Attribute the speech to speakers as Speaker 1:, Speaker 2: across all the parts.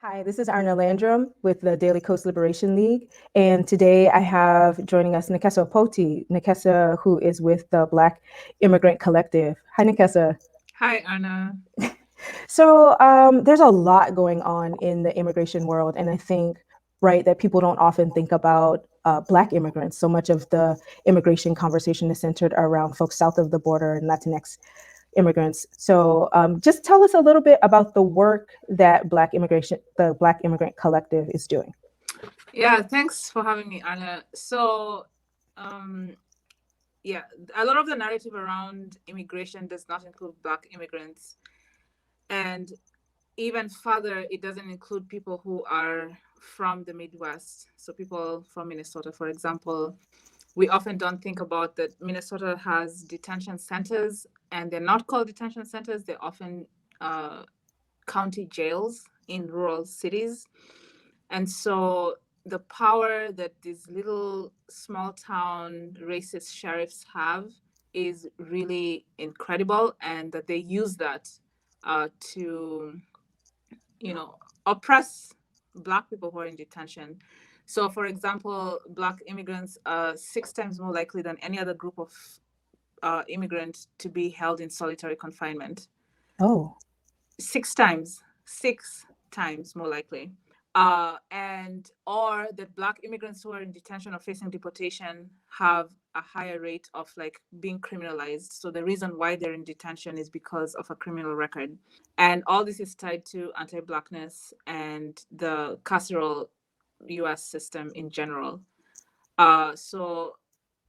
Speaker 1: Hi, this is Arna Landrum with the Daily Coast Liberation League. And today I have joining us Nekesa Opoti, Nekesa, who is with the Black Immigrant Collective. Hi, Nekesa.
Speaker 2: Hi, Anna.
Speaker 1: So there's a lot going on in the immigration world. And I think, right, that people don't often think about Black immigrants. So much of the immigration conversation is centered around folks south of the border and Latinx immigrants. So just tell us a little bit about the work that the Black Immigrant Collective is doing.
Speaker 2: Yeah, thanks for having me, Anna. Um, yeah, a lot of the narrative around immigration does not include Black immigrants. And even further, it doesn't include people who are from the Midwest. So, people from Minnesota, for example, we often don't think about that Minnesota has detention centers, and they're not called detention centers, they're often uh, county jails in rural cities. And so the power that these little small town racist sheriffs have is really incredible, and that they use that to, oppress Black people who are in detention. So, for example, Black immigrants are 6 times more likely than any other group of immigrants to be held in solitary confinement.
Speaker 1: Oh,
Speaker 2: 6 times, 6 times more likely. And or that Black immigrants who are in detention or facing deportation have a higher rate of like being criminalized. So the reason why they're in detention is because of a criminal record. And all this is tied to anti-Blackness and the carceral US system in general. So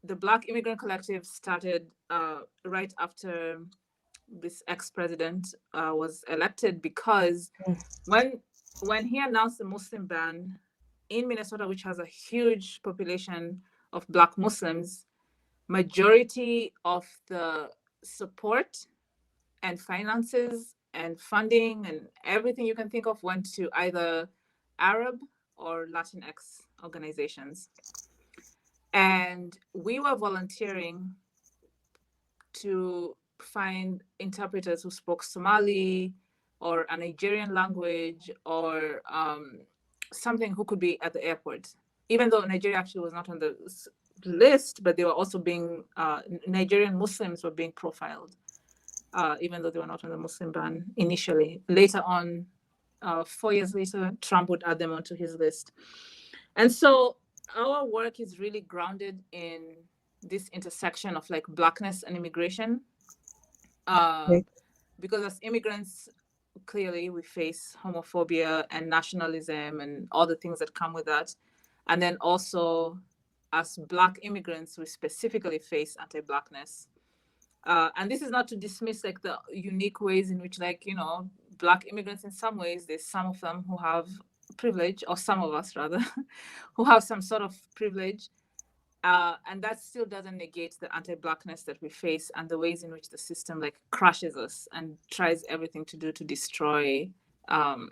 Speaker 2: the Black Immigrant Collective started right after this ex-president was elected, because
Speaker 1: mm,
Speaker 2: when when he announced the Muslim ban in Minnesota, which has a huge population of Black Muslims, majority of the support and finances and funding and everything you can think of went to either Arab or Latinx organizations. And we were volunteering to find interpreters who spoke Somali or a Nigerian language, or something, who could be at the airport. Even though Nigeria actually was not on the list, but they were also being, Nigerian Muslims were being profiled, even though they were not on the Muslim ban initially. Later on, 4 years later, Trump would add them onto his list. And so our work is really grounded in this intersection of like Blackness and immigration, uh,
Speaker 1: right.
Speaker 2: because as immigrants, clearly we face homophobia and nationalism and all the things that come with that. And then also, as Black immigrants, we specifically face anti-Blackness. And this is not to dismiss like the unique ways in which, like, Black immigrants, in some ways, there's some of them who have privilege, or some of us rather, who have some sort of privilege. And that still doesn't negate the anti-Blackness that we face and the ways in which the system like crushes us and tries everything to do to destroy um,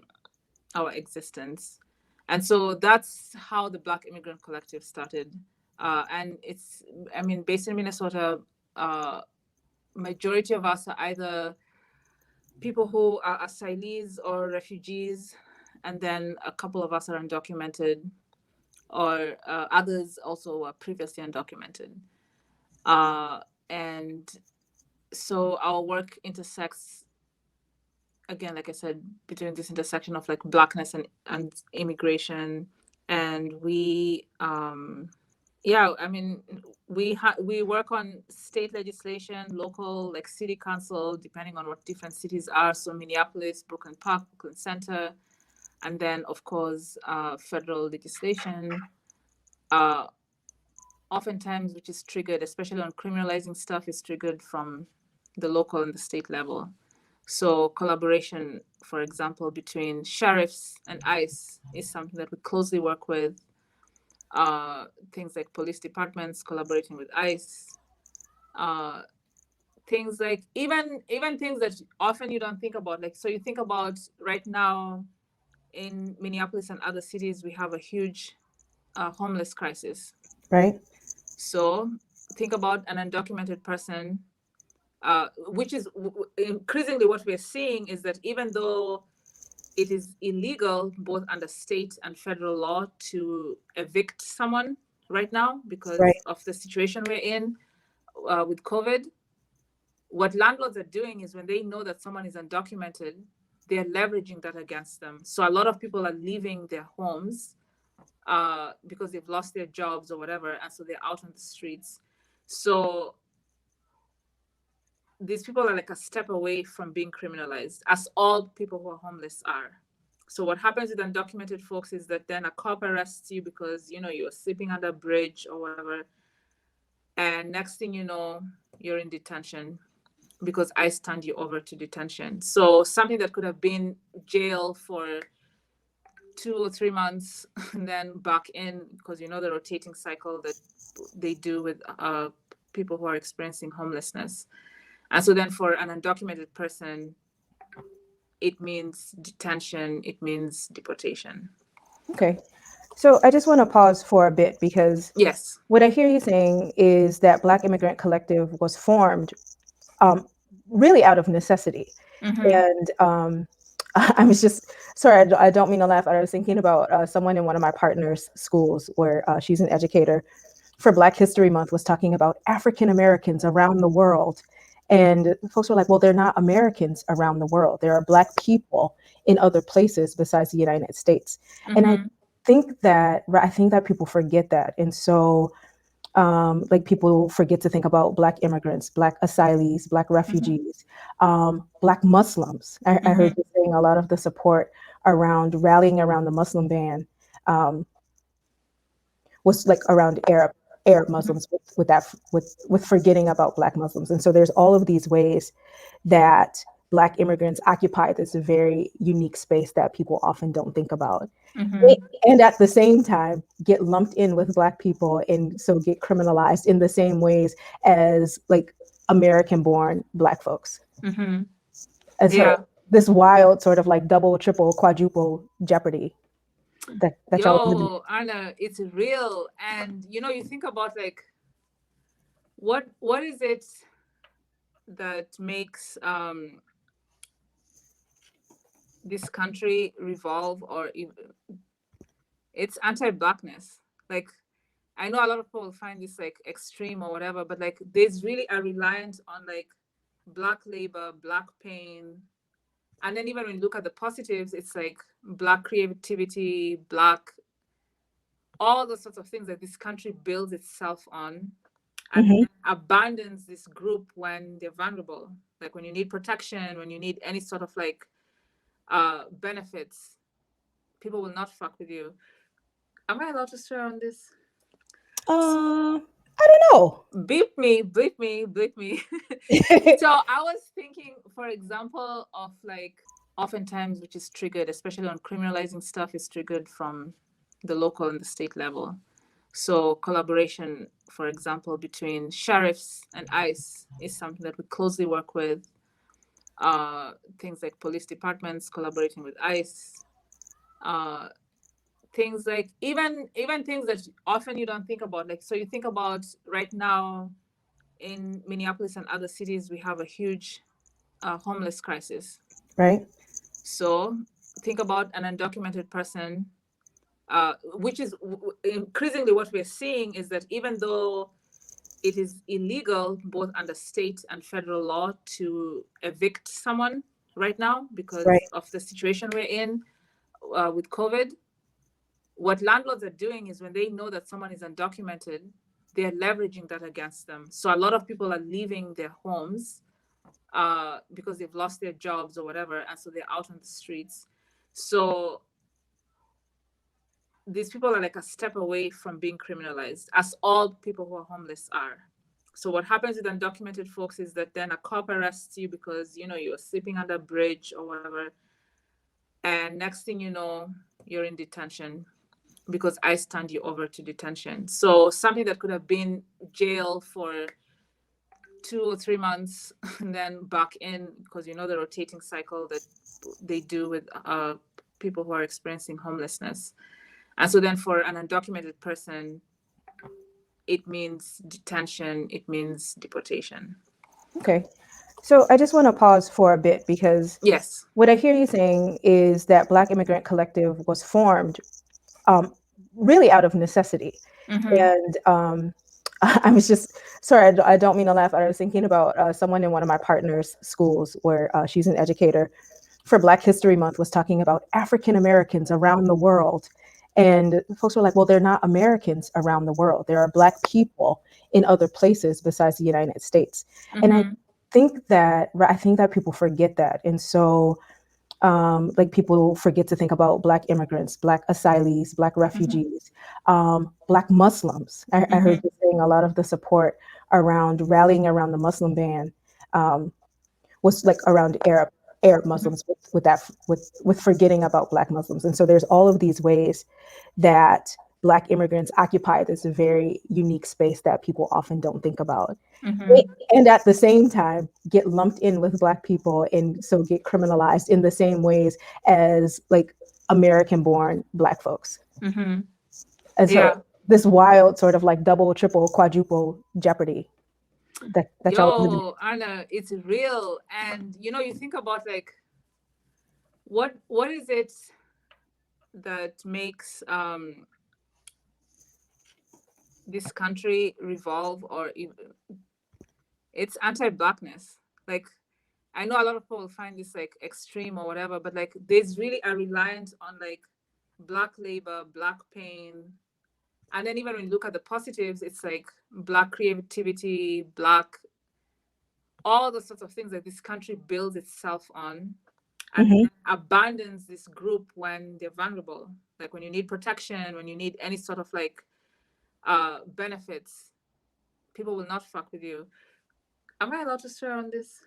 Speaker 2: our existence. And so that's how the Black Immigrant Collective started. And it's, I mean, based in Minnesota, majority of us are either people who are asylees or refugees, and then a couple of us are undocumented, or others also were previously undocumented. Uh, and so our work intersects, again, like I said, between this intersection of like Blackness and immigration. And yeah, I mean, we work on state legislation, local, like city council, depending on what different cities are. So Minneapolis, Brooklyn Park, Brooklyn Center, and then of course federal legislation. Uh, Oftentimes, which is triggered, especially on criminalizing stuff, is triggered from the local and the state level. So collaboration, for example, between sheriffs and ICE is something that we closely work with. Things like police departments collaborating with ICE. Uh, Things like even things that often you don't think about. Like, so you think about right now in Minneapolis and other cities, we have a huge homeless crisis.
Speaker 1: Right.
Speaker 2: So think about an undocumented person, which is increasingly what we're seeing, is that even though it is illegal both under state and federal law to evict someone right now because
Speaker 1: Right.
Speaker 2: of the situation we're in with COVID. What landlords are doing is when they know that someone is undocumented, they're leveraging that against them. So a lot of people are leaving their homes because they've lost their jobs or whatever, and so they're out on the streets. So these people are like a step away from being criminalized, as all people who are homeless are. So what happens with undocumented folks is that then a cop arrests you because you're sleeping under a bridge or whatever, and next thing you know, you're in detention because ICE turned you over to detention. So something that could have been jail for 2 or 3 months and then back in, because the rotating cycle that they do with people who are experiencing homelessness. And so then for an undocumented person, it means detention, it means deportation.
Speaker 1: Okay. So I just want to pause for a bit because
Speaker 2: Yes.
Speaker 1: what I hear you saying is that Black Immigrant Collective was formed really out of necessity. And I was just, sorry, I don't mean to laugh. I was thinking about someone in one of my partner's schools where she's an educator for Black History Month was talking about African Americans around the world. And folks were like, well, they're not Americans around the world. There are Black people in other places besides the United States. And I think that people forget that. And so like people forget to think about Black immigrants, Black asylees, Black refugees, Black Muslims. I heard you saying a lot of the support around rallying around the Muslim ban was like around Arab Muslims with forgetting about Black Muslims. And so there's all of these ways that Black immigrants occupy this very unique space that people often don't think about. And at the same time, get lumped in with Black people and so get criminalized in the same ways as like American-born Black folks. And so this wild sort of like double, triple, quadruple jeopardy that
Speaker 2: Yo, Anna, it's real. And you think about like what is it that makes this country revolve, or it's anti-Blackness. Like, I know a lot of people find this like extreme or whatever, but like there's really a reliance on like Black labor, Black pain. And then even when you look at the positives, it's like Black creativity, Black, all those sorts of things that this country builds itself on, and abandons this group when they're vulnerable. Like when you need protection, when you need any sort of like benefits, people will not fuck with you. Am I allowed to swear on this?
Speaker 1: I don't know.
Speaker 2: Beep me. So I was thinking, for example, of like oftentimes, which is triggered, especially on criminalizing stuff, is triggered from the local and the state level. So collaboration, for example, between sheriffs and ICE is something that we closely work with. Things like police departments collaborating with ICE. Things like even things that often you don't think about. Like, so you think about right now in Minneapolis and other cities, we have a huge homeless crisis.
Speaker 1: Right.
Speaker 2: So think about an undocumented person, which is increasingly what we're seeing is that even though it is illegal both under state and federal law to evict someone right now because of the situation we're in with COVID, what landlords are doing is when they know that someone is undocumented, they're leveraging that against them. So a lot of people are leaving their homes because they've lost their jobs or whatever, and so they're out on the streets. So these people are like a step away from being criminalized, as all people who are homeless are. So what happens with undocumented folks is that then a cop arrests you because you're sleeping under a bridge or whatever, and next thing you know, you're in detention because ICE turned you over to detention. So something that could have been jail for 2 or 3 months and then back in, because the rotating cycle that they do with people who are experiencing homelessness. And so then for an undocumented person, it means detention, it means deportation.
Speaker 1: Okay. So I just want to pause for a bit because
Speaker 2: Yes.
Speaker 1: what I hear you saying is that Black Immigrant Collective was formed um, really out of necessity.
Speaker 2: Mm-hmm.
Speaker 1: And I was just, sorry, I don't mean to laugh. I was thinking about someone in one of my partner's schools where she's an educator for Black History Month was talking about African Americans around the world. And folks were like, well, they're not Americans around the world. There are Black people in other places besides the United States. And
Speaker 2: Mm-hmm.
Speaker 1: I think that people forget that. And so like people forget to think about Black immigrants, Black asylees, Black
Speaker 2: Mm-hmm.
Speaker 1: refugees, Black Muslims. I heard
Speaker 2: Mm-hmm.
Speaker 1: you saying a lot of the support around rallying around the Muslim ban um, was like around Arab Muslims with that with forgetting about Black Muslims. And so there's all of these ways that Black immigrants occupy this very unique space that people often don't think about.
Speaker 2: Mm-hmm.
Speaker 1: And at the same time get lumped in with Black people and so get criminalized in the same ways as like American born Black folks.
Speaker 2: Mm-hmm.
Speaker 1: And so
Speaker 2: Yeah.
Speaker 1: this wild sort of like double, triple, quadruple jeopardy that y'all live in.
Speaker 2: Yo, Anna, it's real. And you think about like what is it that makes this country revolve, or even it's anti-blackness. Like, I know a lot of people find this like extreme or whatever, but like there's really a reliance on like Black labor, Black pain. And then even when you look at the positives, it's like Black creativity, Black, all the sorts of things that this country builds itself on, and
Speaker 1: Mhm.
Speaker 2: then abandons this group when they're vulnerable. Like when you need protection, when you need any sort of like benefits, people will not fuck with you. Am I allowed to swear on this?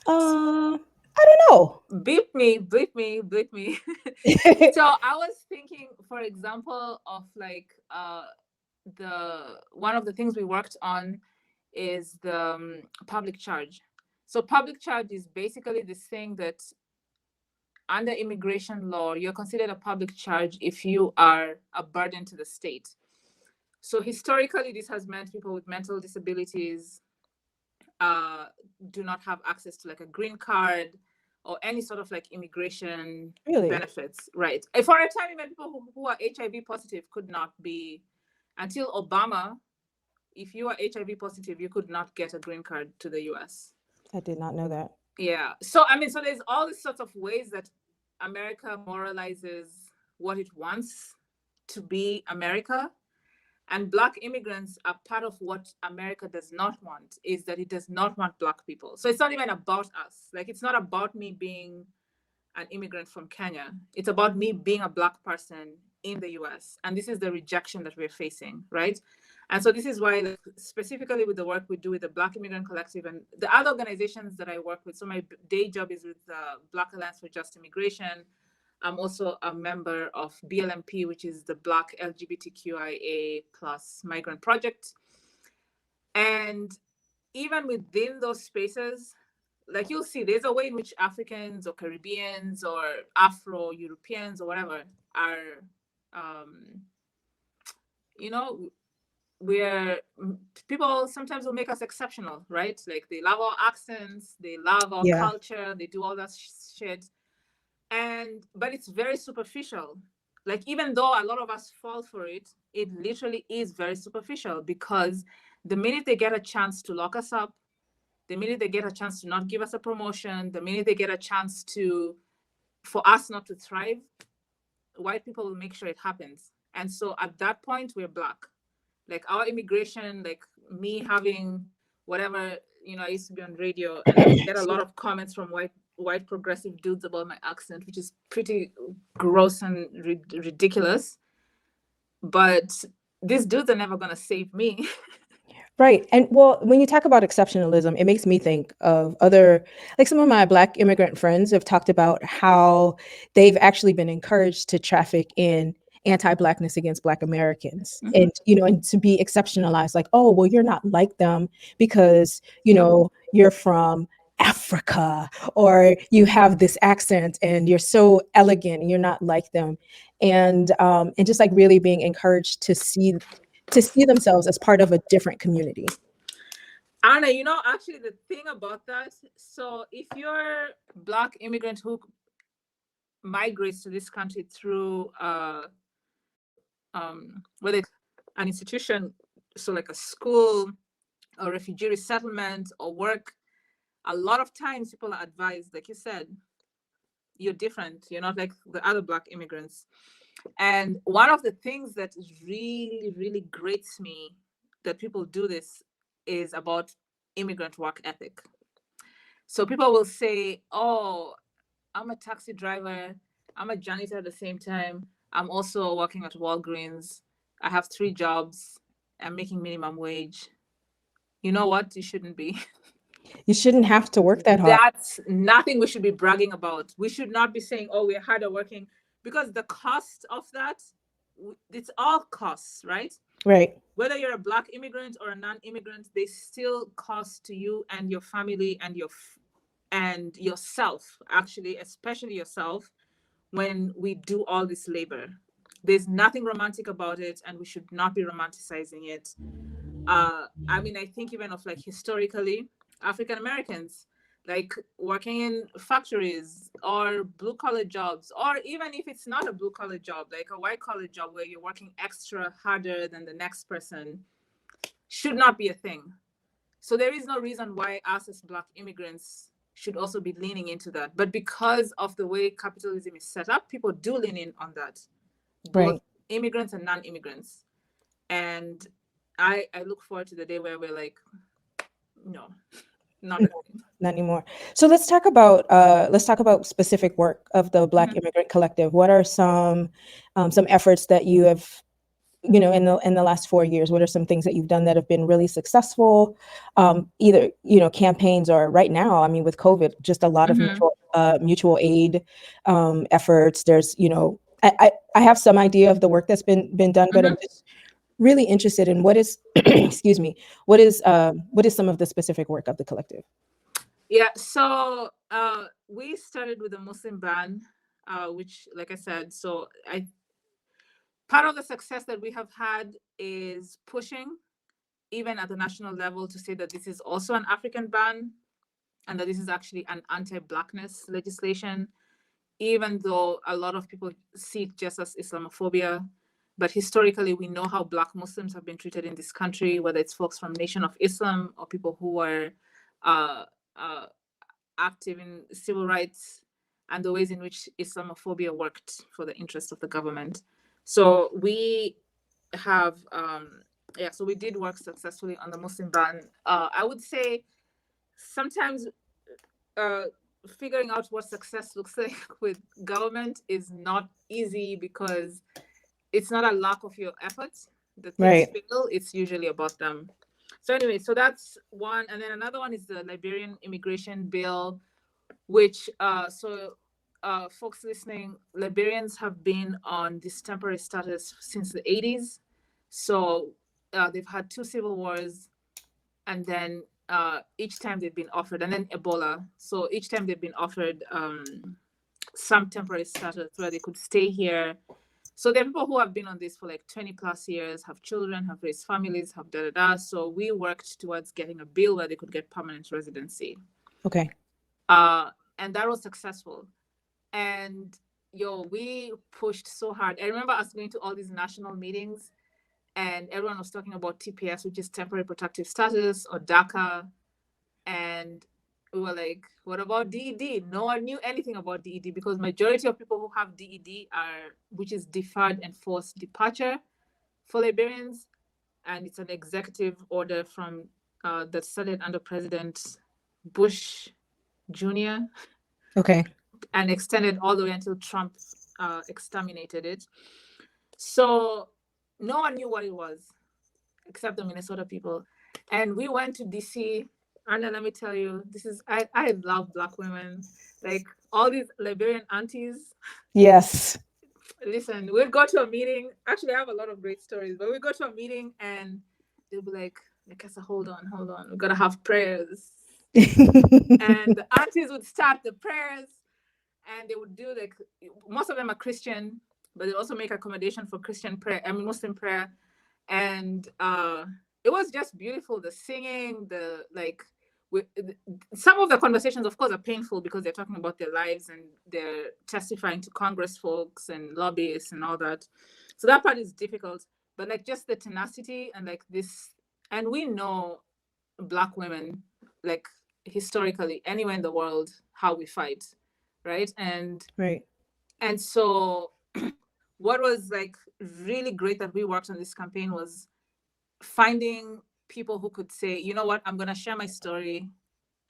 Speaker 1: I don't know.
Speaker 2: Beep me, bleep me, bleep me. So I was thinking, for example, of like the one of the things we worked on is the public charge. So public charge is basically this thing that under immigration law, you're considered a public charge if you are a burden to the state. So historically, this has meant people with mental disabilities uh, do not have access to like a green card or any sort of like immigration
Speaker 1: Really?
Speaker 2: benefits, right? For a time, even people who are HIV positive could not be, until Obama, if you are HIV positive, you could not get a green card to the US.
Speaker 1: I did not know that.
Speaker 2: Yeah. So, I mean, so there's all these sorts of ways that America moralizes what it wants to be America. And Black immigrants are part of what America does not want, is that it does not want Black people. So it's not even about us. Like, it's not about me being an immigrant from Kenya. It's about me being a Black person in the US. And this is the rejection that we're facing, right? And so this is why, like, specifically with the work we do with the Black Immigrant Collective and the other organizations that I work with. So my day job is with the Black Alliance for Just Immigration. I'm also a member of BLMP, which is the Black LGBTQIA plus migrant project. And even within those spaces, like you'll see, there's a way in which Africans or Caribbeans or Afro Europeans or whatever are, um, you know, we're people sometimes will make us exceptional, right? Like they love our accents, they love our
Speaker 1: Yeah.
Speaker 2: culture, they do all that shit. And but it's very superficial. Like even though a lot of us fall for it, it literally is very superficial because the minute they get a chance to lock us up, the minute they get a chance to not give us a promotion, the minute they get a chance to for us not to thrive, white people will make sure it happens. And so at that point, we're Black. Like our immigration, like me having whatever, I used to be on radio and I would get a lot of comments from white progressive dudes about my accent, which is pretty gross and ridiculous. But these dudes are never gonna save me.
Speaker 1: Right. And well, when you talk about exceptionalism, it makes me think of other, like some of my Black immigrant friends have talked about how they've actually been encouraged to traffic in anti-Blackness against Black Americans
Speaker 2: Mm-hmm.
Speaker 1: and, and to be exceptionalized, like, oh, well, you're not like them because, you're from Africa or you have this accent and you're so elegant and you're not like them. And just like really being encouraged to see themselves as part of a different community.
Speaker 2: Anna, actually the thing about that, so if you're Black immigrant who migrates to this country through whether it's an institution, so like a school or refugee resettlement or work, a lot of times people are advised, like you said, you're different. You're not like the other Black immigrants. And one of the things that really, really grates me that people do this is about immigrant work ethic. So people will say, oh, I'm a taxi driver, I'm a janitor at the same time, I'm also working at Walgreens, I have 3 jobs, I'm making minimum wage. You know what? You shouldn't be.
Speaker 1: You shouldn't have to work that hard.
Speaker 2: That's nothing we should be bragging about. We should not be saying, oh, we're harder working, because the cost of that, it's all costs, right?
Speaker 1: Right.
Speaker 2: Whether you're a Black immigrant or a non-immigrant, they still cost to you and your family and and yourself, actually, especially yourself, when we do all this labor. There's nothing romantic about it, and we should not be romanticizing it. I mean, I think even of like historically, African Americans, like working in factories or blue collar jobs, or even if it's not a blue collar job, like a white collar job where you're working extra harder than the next person, should not be a thing. So there is no reason why us as Black immigrants should also be leaning into that. But because of the way capitalism is set up, people do lean in on that, both
Speaker 1: Right.
Speaker 2: immigrants and non-immigrants. And I look forward to the day where we're like, no, not a thing.
Speaker 1: Not anymore. So let's talk about specific work of the Black
Speaker 2: Mhm.
Speaker 1: Immigrant Collective. What are some efforts that you have, in the last 4 years? What are some things that you've done that have been really successful? Either campaigns, or right now, I mean, with COVID, just a lot of
Speaker 2: Mhm.
Speaker 1: mutual aid efforts. There's I have some idea of the work that's been done, but I'm
Speaker 2: Mhm.
Speaker 1: just really interested in what is excuse me, what is some of the specific work of the collective?
Speaker 2: Yeah. So we started with a Muslim ban, which, like I said, so I part of the success that we have had is pushing even at the national level to say that this is also an African ban and that this is actually an anti-Blackness legislation, even though a lot of people see it just as Islamophobia. But historically, we know how Black Muslims have been treated in this country, whether it's folks from Nation of Islam or people who were uh, uh, active in civil rights, and the ways in which Islamophobia worked for the interest of the government. So we have, yeah, so we did work successfully on the Muslim ban. I would say sometimes uh, figuring out what success looks like with government is not easy, because it's not a lack of your efforts that things
Speaker 1: Right.
Speaker 2: fail. It's usually about them. So anyway, so that's one, and then another one is the Liberian immigration bill, which folks listening, Liberians have been on this temporary status since the 80s. So they've had 2 civil wars, and then each time they've been offered, and then Ebola. So each time they've been offered some temporary status where they could stay here. So there are people who have been on this for like 20 plus years, have children, have raised families, have da da da. So we worked towards getting a bill where they could get permanent residency.
Speaker 1: Okay.
Speaker 2: Uh, and that was successful. And we pushed so hard. I remember us going to all these national meetings, and everyone was talking about TPS, which is temporary protective status, or DACA. And we were like, what about DED? No one knew anything about DED, because majority of people who have DED which is deferred enforced departure for Liberians. And it's an executive order from that started under President Bush Jr.
Speaker 1: Okay.
Speaker 2: and extended all the way until Trump exterminated it. So no one knew what it was except the Minnesota people. And we went to DC. And let me tell you, I love Black women. Like all these Liberian aunties.
Speaker 1: Yes.
Speaker 2: Listen, we'd go to a meeting. Actually, I have a lot of great stories, but we go to a meeting and they'll be like, Nikasa, hold on. We gotta have prayers. And the aunties would start the prayers, and they would do like, most of them are Christian, but they also make accommodation for Christian prayer, I mean Muslim prayer. And it was just beautiful. The singing, the like, with some of the conversations, of course, are painful because they're talking about their lives and they're testifying to Congress folks and lobbyists and all that. So that part is difficult. But like just the tenacity and like this, and we know Black women, like historically, anywhere in the world, how we fight, right?
Speaker 1: Right.
Speaker 2: And so what was like really great that we worked on this campaign was finding people who could say, you know what, I'm going to share my story.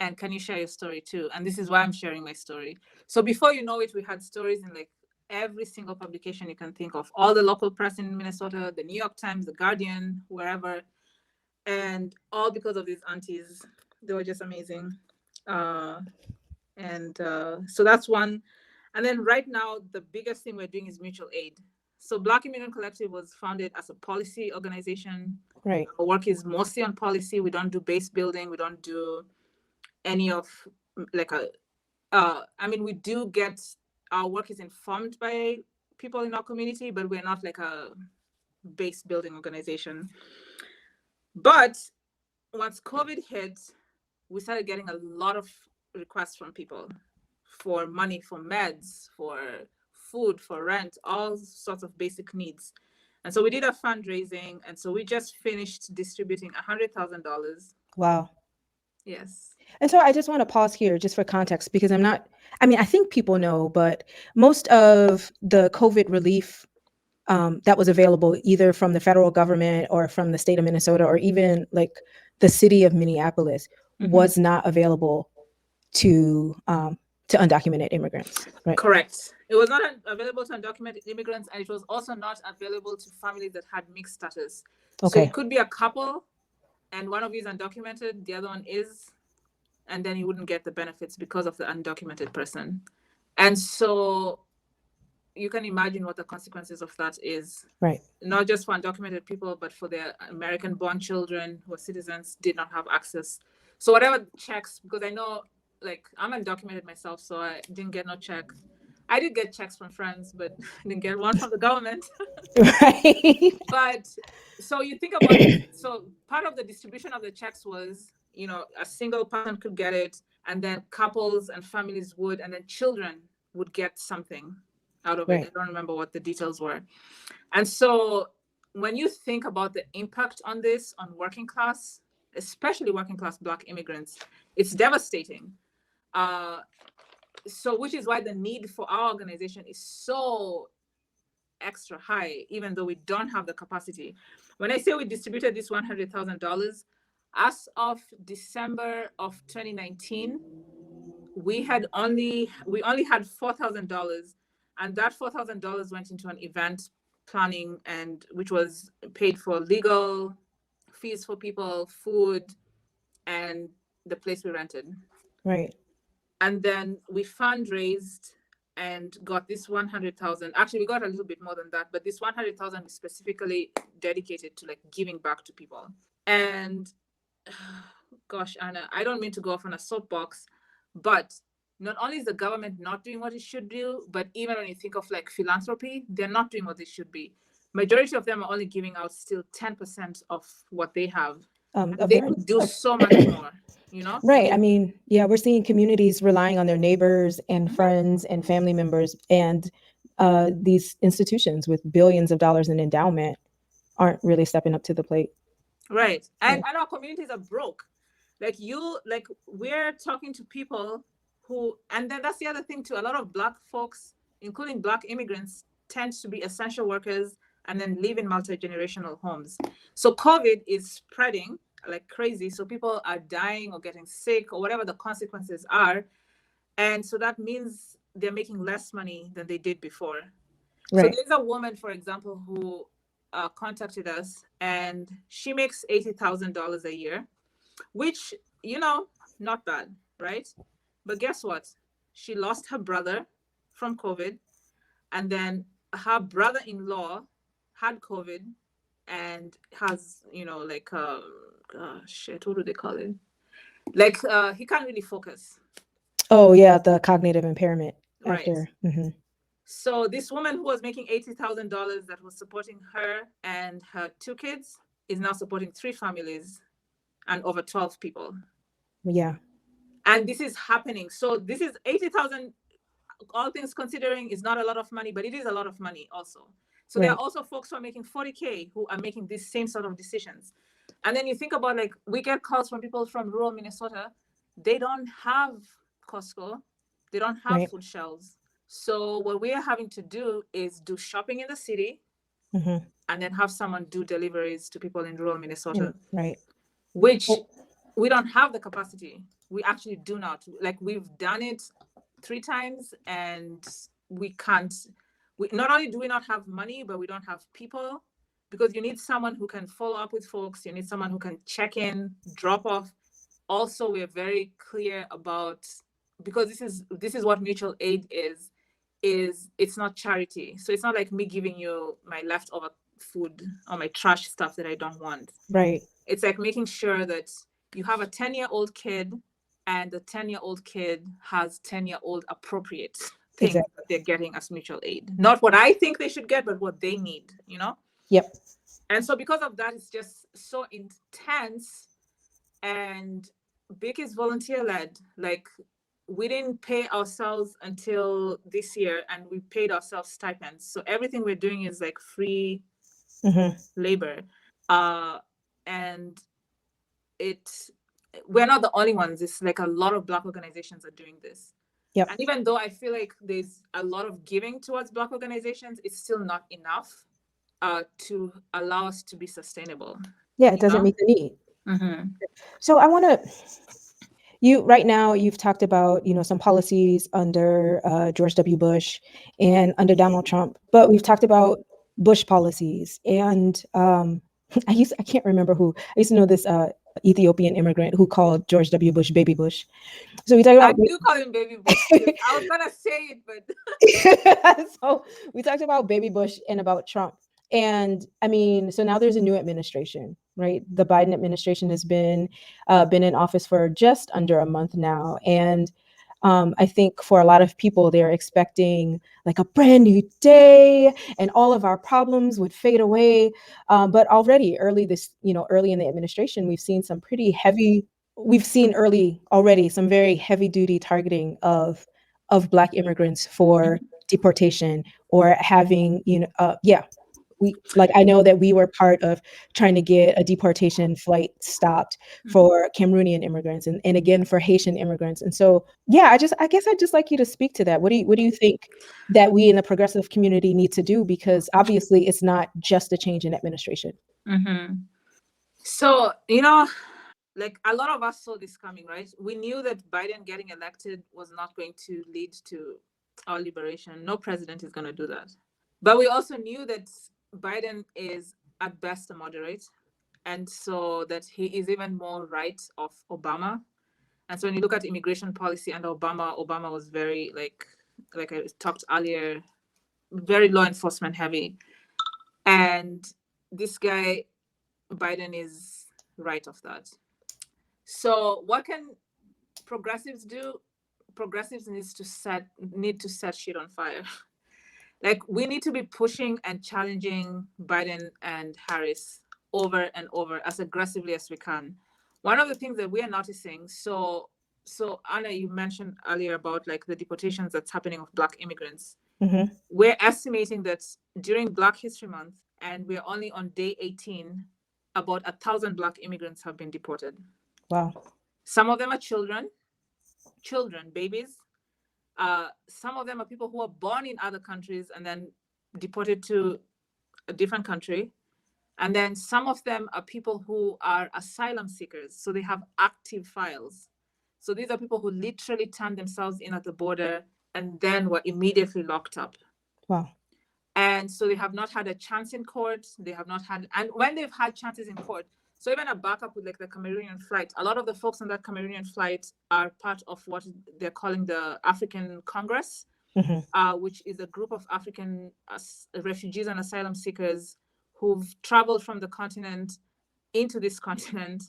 Speaker 2: And can you share your story too? And this is why I'm sharing my story. So before you know it, we had stories in like every single publication you can think of, all the local press in Minnesota, the New York Times, the Guardian, wherever. And all because of these aunties. They were just amazing. Uh, and so that's one. And then right now, the biggest thing we're doing is mutual aid. So Black Immigrant Collective was founded as a policy organization.
Speaker 1: Right.
Speaker 2: Our work is mostly on policy. We don't do base building. We don't do any of like a. I mean, we do get our work is informed by people in our community, but we're not like a base building organization. But once COVID hit, we started getting a lot of requests from people for money, for meds, for food, for rent, all sorts of basic needs. And so we did a fundraising. And so we just finished distributing $100,000.
Speaker 1: Wow.
Speaker 2: Yes.
Speaker 1: And so I just want to pause here just for context because I mean, I think people know, but most of the COVID relief that was available either from the federal government or from the state of Minnesota or even like the city of Minneapolis was not available to undocumented immigrants, right?
Speaker 2: Correct. It was not available to undocumented immigrants, and it was also not available to families that had mixed status. So it could be a couple, and one of you is undocumented, the other one is, and then you wouldn't get the benefits because of the undocumented person. And so you can imagine what the consequences of that is.
Speaker 1: Right.
Speaker 2: Not just for undocumented people, but for their American-born children who are citizens did not have access. So whatever checks, because I know, like, I'm undocumented myself, so I didn't get no check. I did get checks from friends, but I didn't get one from the government.
Speaker 1: Right.
Speaker 2: But so you think about it. So part of the distribution of the checks was, you know, a single person could get it, and then couples and families would, and then children would get something out of it. I don't remember what the details were. And so when you think about the impact on this on working class, especially working class Black immigrants, it's devastating. So which is why the need for our organization is so extra high, even though we don't have the capacity. When I say we distributed this $100,000, as of December of 2019, we only had $4,000, and that $4,000 went into an event planning, and which was paid for legal fees for people, food, and the place we rented.
Speaker 1: Right.
Speaker 2: And then we fundraised and got this 100,000. Actually, we got a little bit more than that, but this 100,000 is specifically dedicated to like giving back to people. And gosh, Anna, I don't mean to go off on a soapbox, but not only is the government not doing what it should do, but even when you think of like philanthropy, they're not doing what they should be. Majority of them are only giving out still 10% of what they have. They could do so much more, you know?
Speaker 1: Right. I mean, yeah, we're seeing communities relying on their neighbors and friends and family members, and these institutions with billions of dollars in endowment aren't really stepping up to the plate.
Speaker 2: Right. And our communities are broke. Like we're talking to people who, and then that's the other thing too. A lot of Black folks, including Black immigrants, tend to be essential workers and then live in multi-generational homes. So COVID is spreading like crazy. So people are dying or getting sick or whatever the consequences are. And so that means they're making less money than they did before. Right. So there's a woman, for example, who contacted us, and she makes $80,000 a year, which, you know, not bad, right? But guess what? She lost her brother from COVID, and then her brother-in-law had COVID and has, you know, like, shit, what do they call it? Like, he can't really focus.
Speaker 1: Oh, yeah, the cognitive impairment.
Speaker 2: Right.
Speaker 1: After. Mm-hmm.
Speaker 2: So this woman who was making $80,000 that was supporting her and her two kids, is now supporting 3 families and over 12 people.
Speaker 1: Yeah.
Speaker 2: And this is happening. So this is 80,000, all things considering, is not a lot of money, but it is a lot of money also. So there are
Speaker 1: Right.
Speaker 2: also folks who are making 40K who are making these same sort of decisions. And then you think about, like, we get calls from people from rural Minnesota. They don't have Costco. They don't have
Speaker 1: Right.
Speaker 2: food shelves. So what we are having to do is do shopping in the city
Speaker 1: Mm-hmm.
Speaker 2: and then have someone do deliveries to people in rural Minnesota,
Speaker 1: Right.
Speaker 2: which
Speaker 1: Well,
Speaker 2: we don't have the capacity. We actually do not. Like, we've done it 3 times and we can't. We not only do we not have money, but we don't have people, because you need someone who can follow up with folks. You need someone who can check in, drop off. Also, we're very clear about, because this is what mutual aid is it's not charity. So it's not like me giving you my leftover food or my trash stuff that I don't want.
Speaker 1: right.
Speaker 2: It's like making sure that you have a 10-year-old kid and the 10-year-old kid has 10-year-old appropriate things
Speaker 1: Exactly.
Speaker 2: that they're getting as mutual aid. Not what I think they should get, but what they need, you know?
Speaker 1: Yep.
Speaker 2: And so because of that, it's just so intense. And Big is volunteer led. Like, we didn't pay ourselves until this year, and we paid ourselves stipends. So everything we're doing is like free
Speaker 1: Mm-hmm.
Speaker 2: labor. And we're not the only ones. It's like a lot of Black organizations are doing this.
Speaker 1: Yep.
Speaker 2: And even though I feel like there's a lot of giving towards Black organizations, it's still not enough to allow us to be sustainable.
Speaker 1: Yeah, it
Speaker 2: You
Speaker 1: doesn't
Speaker 2: know?
Speaker 1: meet the need.
Speaker 2: Mm-hmm.
Speaker 1: So I want to, you right now, you've talked about, some policies under George W. Bush and under Donald Trump, but we've talked about Bush policies. And I can't remember who, I used to know this Ethiopian immigrant who called George W. Bush Baby Bush. So we talked
Speaker 2: I
Speaker 1: about,
Speaker 2: do call him Baby Bush too. I was gonna say it, but
Speaker 1: so we talked about Baby Bush and about Trump. And I mean, so now there's a new administration, right? The Biden administration has been in office for just under a month now, and I think for a lot of people, they're expecting like a brand new day, and all of our problems would fade away. But already, early in the administration, we've seen early already some very heavy duty targeting of Black immigrants for deportation or having, I know that we were part of trying to get a deportation flight stopped for Cameroonian immigrants and again for Haitian immigrants. And so, yeah, I guess I'd just like you to speak to that. What do you think that we in the progressive community need to do? Because obviously it's not just a change in administration.
Speaker 2: mm-hmm. So, like, a lot of us saw this coming, right? We knew that Biden getting elected was not going to lead to our liberation. No president is going to do that. But we also knew that Biden is at best a moderate, and so that he is even more right of Obama. And so when you look at immigration policy under Obama was very, like I talked earlier, very law enforcement heavy. And this guy, Biden, is right of that. So what can progressives do? Progressives need to set shit on fire. Like, we need to be pushing and challenging Biden and Harris over and over as aggressively as we can. One of the things that we are noticing, so Anna, you mentioned earlier about like the deportations that's happening of Black immigrants.
Speaker 1: Mm-hmm.
Speaker 2: We're estimating that during Black History Month, and we're only on day 18, about 1,000 Black immigrants have been deported.
Speaker 1: Wow.
Speaker 2: Some of them are children, babies. Some of them are people who are born in other countries and then deported to a different country. And then some of them are people who are asylum seekers. So they have active files. So these are people who literally turned themselves in at the border and then were immediately locked up.
Speaker 1: Wow.
Speaker 2: And so they have not had a chance in court. And when they've had chances in court, so even a backup with like the Cameroonian flight, a lot of the folks on that Cameroonian flight are part of what they're calling the African Congress, which is a group of African refugees and asylum seekers who've traveled from the continent into this continent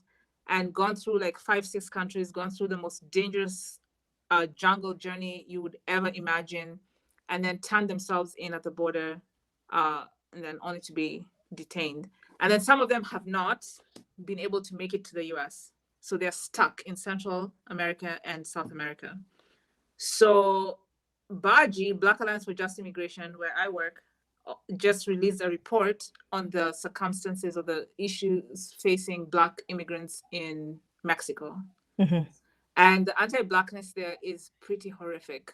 Speaker 2: and gone through like 5-6 countries, gone through the most dangerous jungle journey you would ever imagine, and then turned themselves in at the border, and then only to be detained. And then some of them have not been able to make it to the US. So they're stuck in Central America and South America. So BAJI, Black Alliance for Just Immigration, where I work, just released a report on the circumstances of the issues facing Black immigrants in Mexico.
Speaker 1: Mm-hmm.
Speaker 2: And the anti-Blackness there is pretty horrific.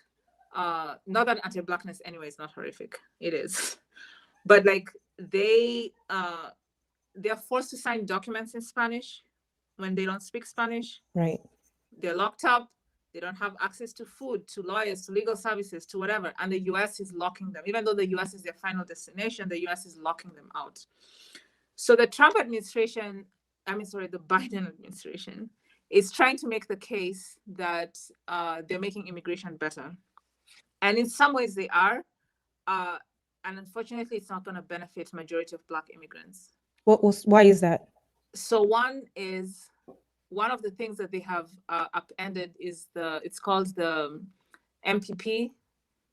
Speaker 2: Not that anti-Blackness anyway is not horrific. It is. But like they're forced to sign documents in Spanish when they don't speak Spanish.
Speaker 1: Right.
Speaker 2: They're locked up. They don't have access to food, to lawyers, to legal services, to whatever. And the US is locking them. Even though the US is their final destination, the US is locking them out. So the Trump administration, the Biden administration is trying to make the case that they're making immigration better. And in some ways they are. And unfortunately, it's not going to benefit majority of Black immigrants.
Speaker 1: Why is that?
Speaker 2: So one of the things that they have upended is it's called the MPP,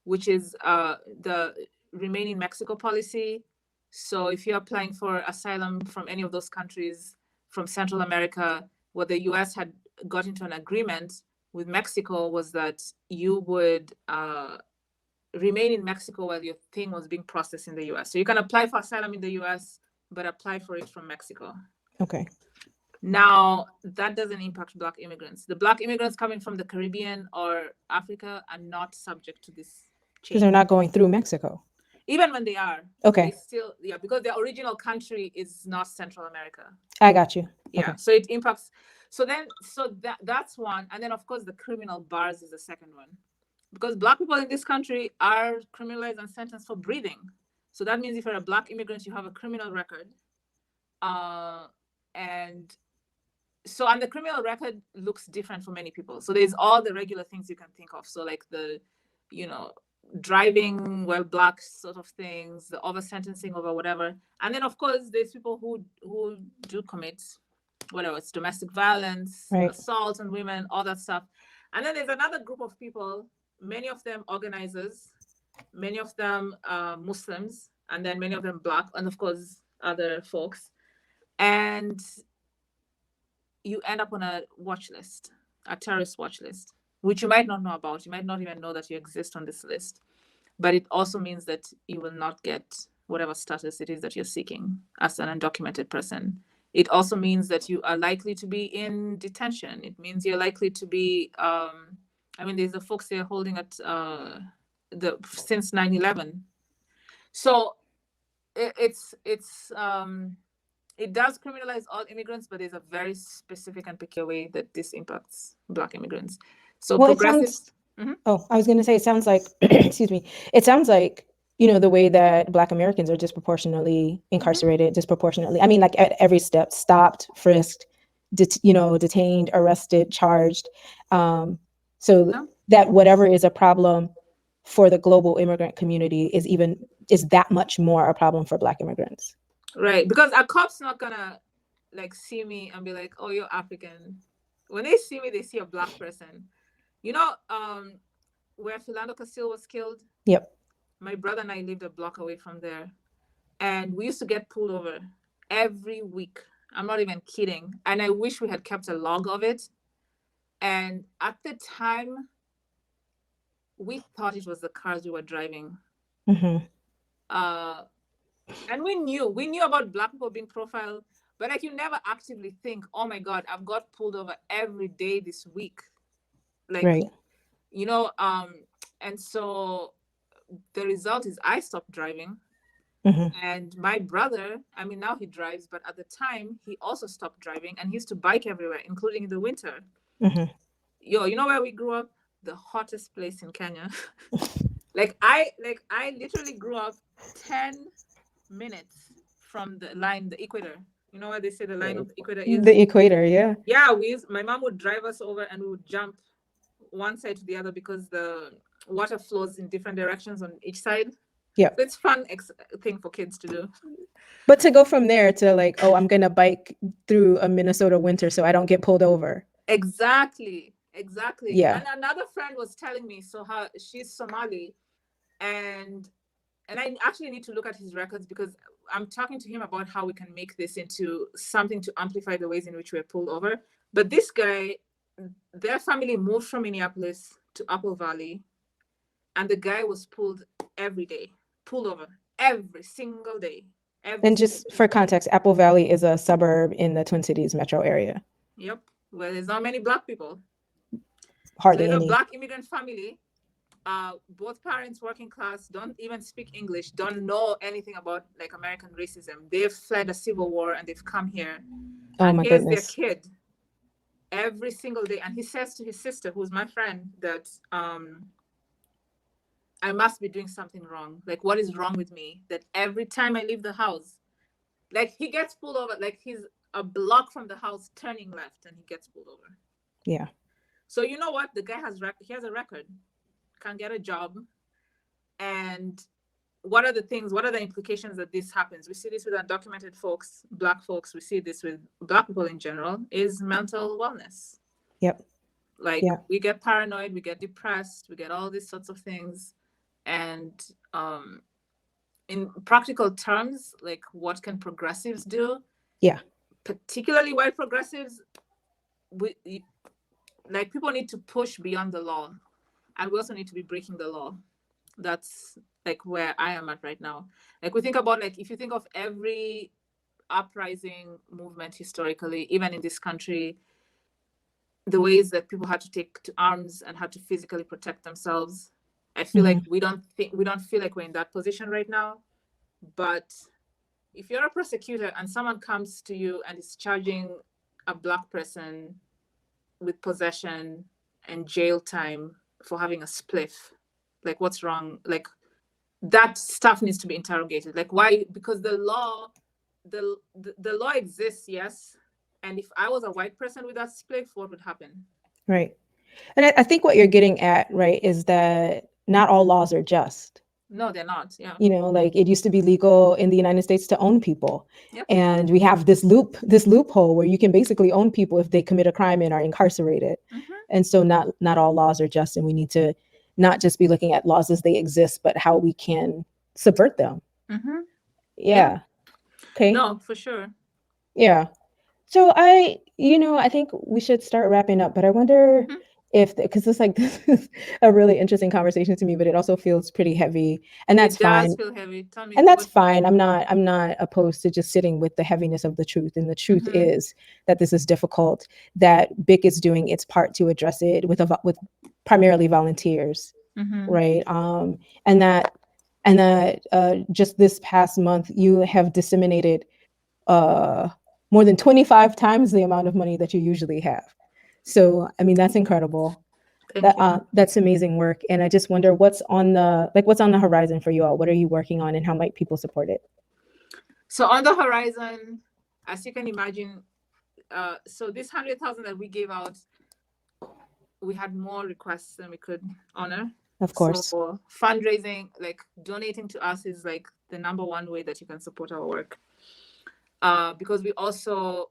Speaker 2: which is the Remain in Mexico policy. So if you're applying for asylum from any of those countries from Central America, what the US had got into an agreement with Mexico was that you would remain in Mexico while your thing was being processed in the US. So you can apply for asylum in the US, but apply for it from Mexico.
Speaker 1: Okay.
Speaker 2: Now, that doesn't impact Black immigrants. The Black immigrants coming from the Caribbean or Africa are not subject to this change.
Speaker 1: Because they're not going through Mexico.
Speaker 2: Even when they are.
Speaker 1: Okay.
Speaker 2: They still, because their original country is not Central America.
Speaker 1: I got you.
Speaker 2: Yeah.
Speaker 1: Okay.
Speaker 2: So it impacts. So that's one. And then, of course, the criminal bars is the second one. Because Black people in this country are criminalized and sentenced for breathing. So that means if you're a Black immigrant, you have a criminal record. And the criminal record looks different for many people. So there's all the regular things you can think of. So like the, driving while Black sort of things, the over sentencing over whatever. And then of course there's people who do commit, whatever, it's domestic violence,
Speaker 1: right,
Speaker 2: assault on women, all that stuff. And then there's another group of people, many of them organizers, many of them Muslims, and then many of them Black, and of course other folks. And you end up on a watch list, a terrorist watch list, which you might not know about. You might not even know that you exist on this list. But it also means that you will not get whatever status it is that you're seeking as an undocumented person. It also means that you are likely to be in detention. It means you're likely to be, there's the folks they're holding at since 9/11. So it does criminalize all immigrants, but there's a very specific and peculiar way that this impacts Black immigrants. So progressives.
Speaker 1: Oh, I was going to say, it sounds like, excuse me, it sounds like, the way that Black Americans are disproportionately incarcerated, disproportionately, like at every step, stopped, frisked, detained, arrested, charged. That whatever is a problem for the global immigrant community is that much more a problem for Black immigrants.
Speaker 2: Right, because a cop's not gonna see me and be like, "Oh, you're African." When they see me, they see a Black person. Where Philando Castile was killed.
Speaker 1: Yep.
Speaker 2: My brother and I lived a block away from there, and we used to get pulled over every week. I'm not even kidding. And I wish we had kept a log of it. And at the time, we thought it was the cars we were driving.
Speaker 1: Mm-hmm.
Speaker 2: And we knew about Black people being profiled, but you never actively think, oh my God, I've got pulled over every day this week.
Speaker 1: Right.
Speaker 2: And so the result is I stopped driving.
Speaker 1: Mm-hmm.
Speaker 2: And my brother, now he drives, but at the time he also stopped driving and he used to bike everywhere, including in the winter.
Speaker 1: Mm-hmm.
Speaker 2: You know where we grew up? The hottest place in Kenya. I literally grew up 10 minutes from the equator. You know where they say the line of the equator is?
Speaker 1: The equator, yeah.
Speaker 2: Yeah, my mom would drive us over and we would jump one side to the other because the water flows in different directions on each side.
Speaker 1: Yeah.
Speaker 2: So it's fun thing for kids to do.
Speaker 1: But to go from there to I'm going to bike through a Minnesota winter so I don't get pulled over.
Speaker 2: Exactly.
Speaker 1: Yeah.
Speaker 2: And another friend was telling me, she's Somali, and and I actually need to look at his records because I'm talking to him about how we can make this into something to amplify the ways in which we're pulled over. But this guy, their family moved from Minneapolis to Apple Valley, and the guy was pulled every day, pulled over every single day.
Speaker 1: And just for context, Apple Valley is a suburb in the Twin Cities metro area.
Speaker 2: Yep. Well, there's not many Black people.
Speaker 1: Hardly
Speaker 2: So
Speaker 1: any.
Speaker 2: Black immigrant family, both parents working class, don't even speak English, don't know anything about like American racism. They've fled a civil war and they've come here.
Speaker 1: Oh
Speaker 2: and
Speaker 1: my
Speaker 2: here's
Speaker 1: goodness.
Speaker 2: their kid every single day. And he says to his sister, who's my friend, that I must be doing something wrong. Like, what is wrong with me? That every time I leave the house, like he gets pulled over, like he's a block from the house turning left and he gets pulled over.
Speaker 1: Yeah.
Speaker 2: So you know what? The guy has a record, can't get a job. And what are the implications that this happens? We see this with undocumented folks, Black folks. We see this with Black people in general, is mental wellness.
Speaker 1: Yep.
Speaker 2: Like we get paranoid, we get depressed, we get all these sorts of things. And in practical terms, like what can progressives do?
Speaker 1: Yeah.
Speaker 2: Particularly white progressives, like people need to push beyond the law, and we also need to be breaking the law. That's like where I am at right now. Like we think about, like if you think of every uprising movement historically, even in this country, the ways that people had to take to arms and had to physically protect themselves, I feel like we don't feel like we're in that position right now. But if you're a prosecutor and someone comes to you and is charging a Black person with possession and jail time for having a spliff, like what's wrong? Like that stuff needs to be interrogated. Like why? Because the law exists, yes. And if I was a white person with that spliff, what would happen?
Speaker 1: Right. And I think what you're getting at, right, is that not all laws are just.
Speaker 2: No, they're not. Yeah.
Speaker 1: You know, like it used to be legal in the United States to own people.
Speaker 2: Yep.
Speaker 1: And we have this loophole where you can basically own people if they commit a crime and are incarcerated. And so not all laws are just, and we need to not just be looking at laws as they exist, but how we can subvert them. Yeah. Okay.
Speaker 2: No, for sure.
Speaker 1: Yeah. So I think we should start wrapping up, but I wonder if, because this is a really interesting conversation to me, but it also feels pretty heavy, and that's fine.
Speaker 2: It does feel heavy. Tell me.
Speaker 1: And that's fine. I'm not opposed to just sitting with the heaviness of the truth. And the truth is that this is difficult, that BIC is doing its part to address it with primarily volunteers, right? And that just this past month, you have disseminated more than 25 times the amount of money that you usually have. So, I mean, that's incredible. That's amazing work. And I just wonder what's on the horizon for you all. What are you working on, and how might people support it?
Speaker 2: So on the horizon, as you can imagine, so this 100,000 that we gave out, we had more requests than we could honor.
Speaker 1: Of course.
Speaker 2: So fundraising, like donating to us, is like the number one way that you can support our work. Because we also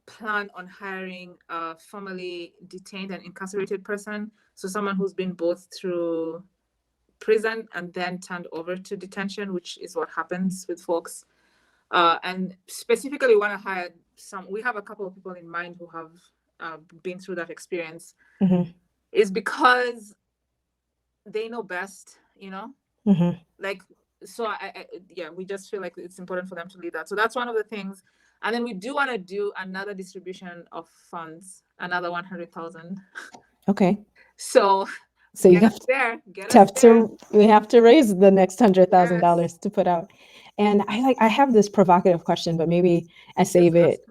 Speaker 2: plan on hiring a formerly detained and incarcerated person. So someone who's been both through prison and then turned over to detention, which is what happens with folks. And specifically want to hire we have a couple of people in mind who have been through that experience. Is because they know best, like, so we just feel like it's important for them to lead that. So that's one of the things. And then we do want to do another distribution of funds, another 100,000.
Speaker 1: Okay.
Speaker 2: So
Speaker 1: you have we have to raise the next $100,000 to put out. And I have this provocative question, but maybe I save it.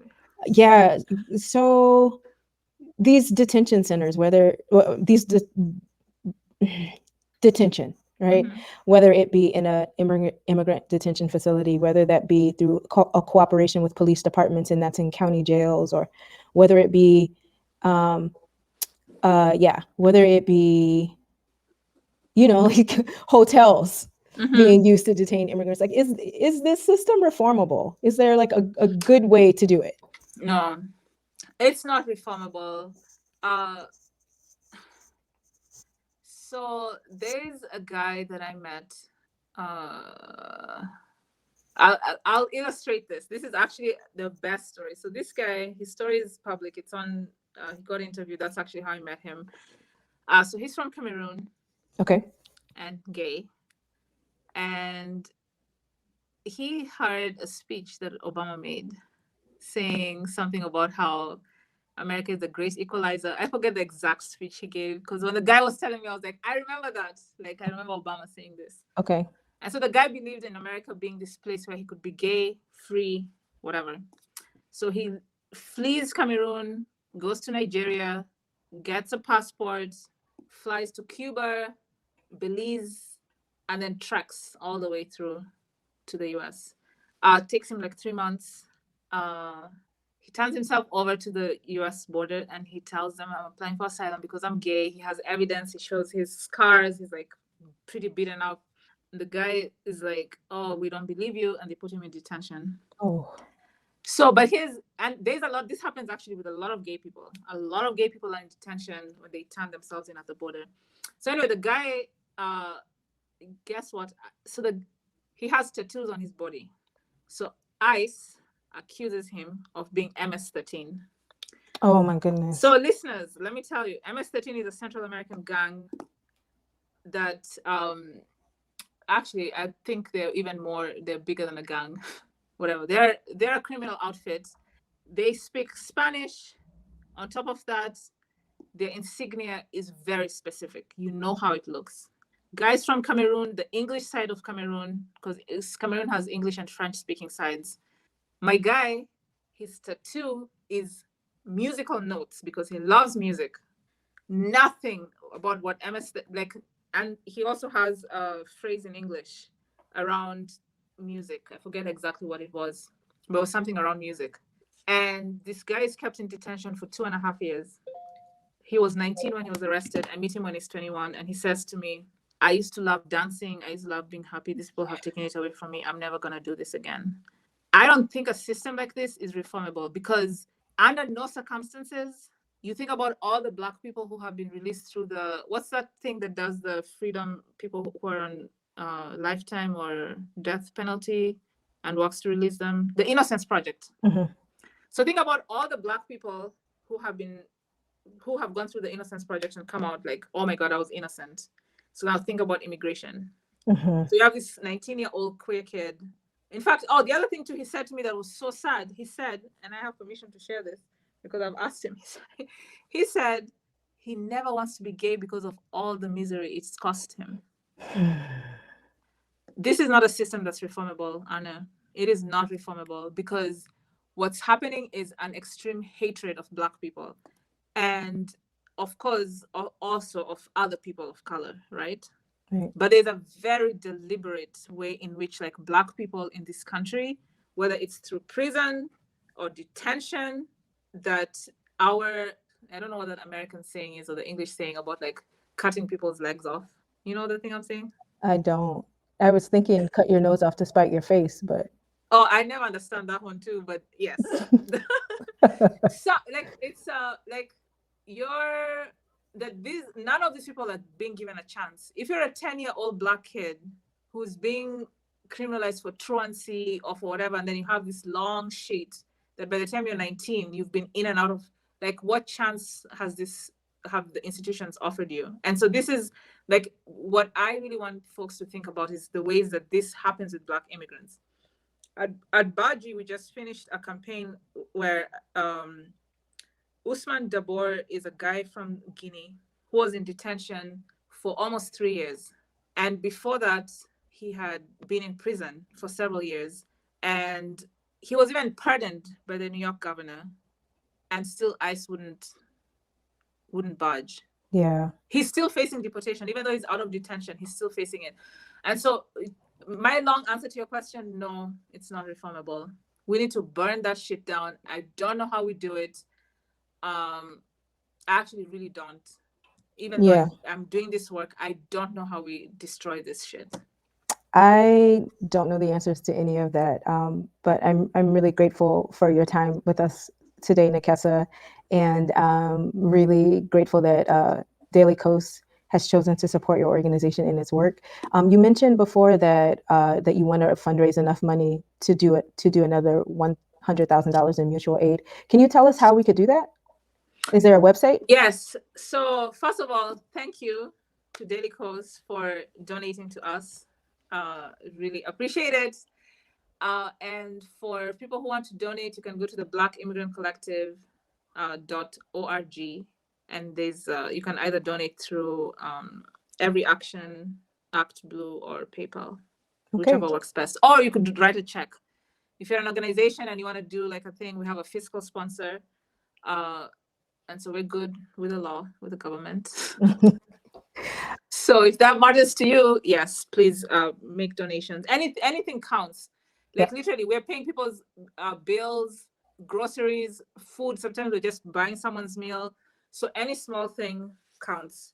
Speaker 1: Yeah. So these detention centers, detention, right? Whether it be in a immigrant detention facility, whether that be through a cooperation with police departments, and that's in county jails, or whether it be, whether it be, like hotels being used to detain immigrants. Like, is this system reformable? Is there like a good way to do it?
Speaker 2: No, it's not reformable. So there's a guy that I met I'll illustrate this. This is actually the best story. So this guy, his story is public. It's on. He got interviewed. That's actually how I met him. So he's from Cameroon.
Speaker 1: Okay.
Speaker 2: And gay. And he heard a speech that Obama made, saying something about how America is the great equalizer. I forget the exact speech he gave because when the guy was telling me, I was like, I remember that. Like, I remember Obama saying this.
Speaker 1: Okay.
Speaker 2: And so the guy believed in America being this place where he could be gay, free, whatever. So he flees Cameroon, goes to Nigeria, gets a passport, flies to Cuba, Belize, and then treks all the way through to the US. It takes him like 3 months. He turns himself over to the US border and he tells them, I'm applying for asylum because I'm gay. He has evidence. He shows his scars. He's like pretty beaten up. The guy is like, oh, we don't believe you. And they put him in detention.
Speaker 1: Oh.
Speaker 2: So, but there's a lot, this happens actually with a lot of gay people. A lot of gay people are in detention when they turn themselves in at the border. So anyway, the guy, guess what? So he has tattoos on his body. So ICE accuses him of being MS-13.
Speaker 1: Oh my goodness.
Speaker 2: So listeners, let me tell you, MS-13 is a Central American gang that actually I think they're bigger than a gang. Whatever. They're a criminal outfit. They speak Spanish. On top of that, their insignia is very specific. You know how it looks. Guys from Cameroon, the English side of Cameroon, because Cameroon has English and French speaking sides. My guy, his tattoo is musical notes because he loves music. Nothing about what MS like, and he also has a phrase in English around music. I forget exactly what it was, but it was something around music. And this guy is kept in detention for 2.5 years. He was 19 when he was arrested. I meet him when he's 21, and he says to me, I used to love dancing. I used to love being happy. These people have taken it away from me. I'm never going to do this again. I don't think a system like this is reformable because under no circumstances, you think about all the Black people who have been released through what's that thing that does the freedom, people who are on lifetime or death penalty and works to release them, the Innocence Project.
Speaker 1: Mm-hmm.
Speaker 2: So think about all the Black people who have gone through the Innocence Project and come out like, oh my God, I was innocent. So now think about immigration.
Speaker 1: Mm-hmm.
Speaker 2: So you have this 19-year-old queer kid. In fact, the other thing too, he said to me that was so sad. He said, and I have permission to share this because I've asked him. He said he never wants to be gay because of all the misery it's cost him. This is not a system that's reformable, Anna. It is not reformable because what's happening is an extreme hatred of Black people. And of course, also of other people of color, right?
Speaker 1: Right.
Speaker 2: But there's a very deliberate way in which like Black people in this country, whether it's through prison or detention, that I don't know what that American saying is or the English saying about like cutting people's legs off. You know the thing I'm saying?
Speaker 1: I don't. I was thinking cut your nose off to spite your face, but.
Speaker 2: Oh, I never understand that one too, but yes. So like it's like none of these people are being given a chance. If you're a 10-year-old Black kid who's being criminalized for truancy or for whatever, and then you have this long sheet that by the time you're 19, you've been in and out of, like, what chance have the institutions offered you? And so this is like what I really want folks to think about is the ways that this happens with Black immigrants. At Baji, we just finished a campaign where Usman Dabor is a guy from Guinea who was in detention for almost 3 years. And before that, he had been in prison for several years. And he was even pardoned by the New York governor. And still ICE wouldn't budge.
Speaker 1: Yeah.
Speaker 2: He's still facing deportation. Even though he's out of detention, he's still facing it. And so my long answer to your question, no, it's not reformable. We need to burn that shit down. I don't know how we do it. I actually really don't. Even though I'm doing this work, I don't know how we destroy this shit.
Speaker 1: I don't know the answers to any of that, but I'm really grateful for your time with us today, Nekesa, and really grateful that Daily Kos has chosen to support your organization in its work. You mentioned before that that you want to fundraise enough money to do another $100,000 in mutual aid. Can you tell us how we could do that? Is there a website?
Speaker 2: Yes. So first of all, thank you to Daily Kos for donating to us. Really appreciate it. And for people who want to donate, you can go to the Black Immigrant Collective .org, and there's you can either donate through Every Action, Act Blue, or PayPal, whichever works best. Or you could write a check. If you're an organization and you want to do like a thing, we have a fiscal sponsor, and so we're good with the law, with the government. So if that matters to you, yes, please make donations. Anything counts. Like literally, we're paying people's bills, groceries, food. Sometimes we're just buying someone's meal. So any small thing counts.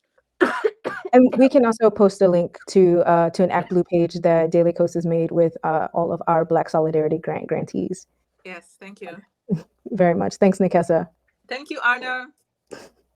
Speaker 1: And we can also post a link to an ActBlue page that Daily Kos has made with all of our Black Solidarity Grant grantees.
Speaker 2: Yes, thank you
Speaker 1: very much. Thanks, Nikessa.
Speaker 2: Thank you, Arna.